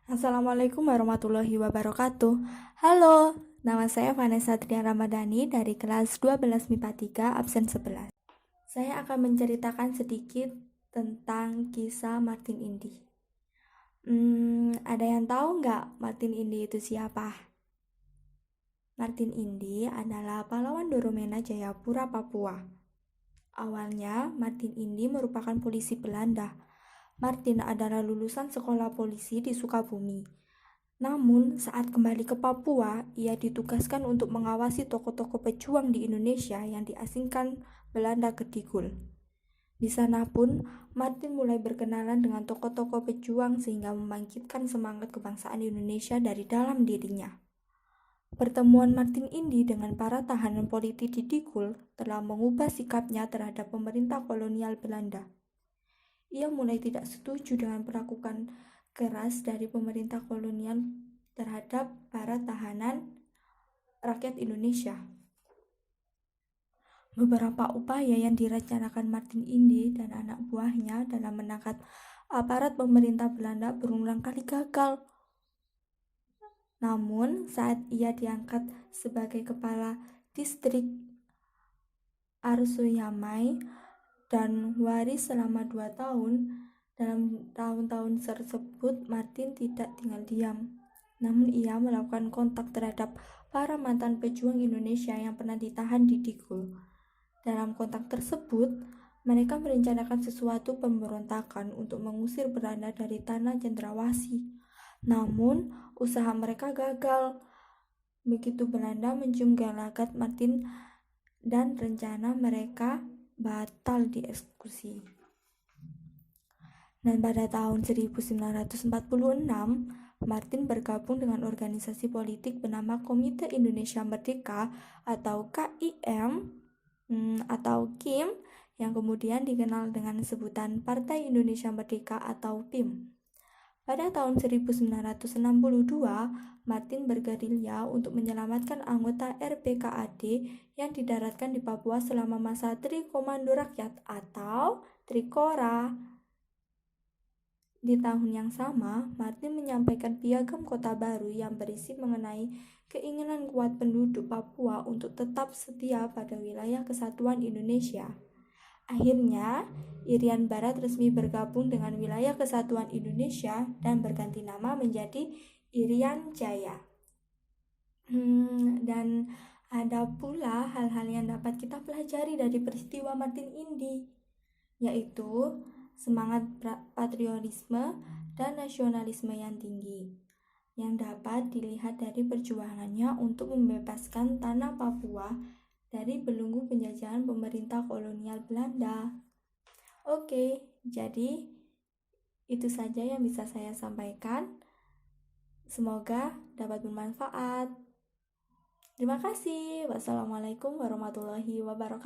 Assalamualaikum warahmatullahi wabarakatuh. Halo, nama saya Vanessa Trian Ramadhani dari kelas 12 MIPA 3 absen 11. Saya akan menceritakan sedikit tentang kisah Martin Indy. Ada yang tahu nggak Martin Indy itu siapa? Martin Indy adalah pahlawan Doromena Jayapura, Papua. Awalnya, Martin Indy merupakan polisi Belanda. Martin adalah lulusan sekolah polisi di Sukabumi. Namun, saat kembali ke Papua, ia ditugaskan untuk mengawasi tokoh-tokoh pejuang di Indonesia yang diasingkan Belanda ke Digul. Di sana pun, Martin mulai berkenalan dengan tokoh-tokoh pejuang sehingga membangkitkan semangat kebangsaan Indonesia dari dalam dirinya. Pertemuan Martin Indy dengan para tahanan politik di Digul telah mengubah sikapnya terhadap pemerintah kolonial Belanda. Ia mulai tidak setuju dengan perlakuan keras dari pemerintah kolonial terhadap para tahanan rakyat Indonesia. Beberapa upaya yang direncanakan Martin Indy dan anak buahnya dalam menangkap aparat pemerintah Belanda berulang kali gagal. Namun, saat ia diangkat sebagai kepala distrik Arusuyamai dan waris selama 2 tahun, dalam tahun-tahun tersebut Martin tidak tinggal diam. Namun ia melakukan kontak terhadap para mantan pejuang Indonesia yang pernah ditahan di Digul. Dalam kontak tersebut, mereka merencanakan sesuatu pemberontakan untuk mengusir Belanda dari tanah Cendrawasih. Namun, usaha mereka gagal. Begitu Belanda mencium gelagat Martin dan rencana mereka batal dieksekusi. Dan pada tahun 1946, Martin bergabung dengan organisasi politik bernama Komite Indonesia Merdeka atau KIM atau KIM yang kemudian dikenal dengan sebutan Partai Indonesia Merdeka atau PIM. Pada tahun 1962, Martin bergerilya untuk menyelamatkan anggota RPKAD yang didaratkan di Papua selama masa Trikomando Rakyat atau Trikora. Di tahun yang sama, Martin menyampaikan piagam kota baru yang berisi mengenai keinginan kuat penduduk Papua untuk tetap setia pada wilayah kesatuan Indonesia. Akhirnya, Irian Barat resmi bergabung dengan wilayah kesatuan Indonesia dan berganti nama menjadi Irian Jaya. Dan ada pula hal-hal yang dapat kita pelajari dari peristiwa Martin Indy, yaitu semangat patriotisme dan nasionalisme yang tinggi, yang dapat dilihat dari perjuangannya untuk membebaskan tanah Papua dari belenggu penjajahan pemerintah kolonial Belanda. Oke, jadi itu saja yang bisa saya sampaikan. Semoga dapat bermanfaat. Terima kasih. Wassalamualaikum warahmatullahi wabarakatuh.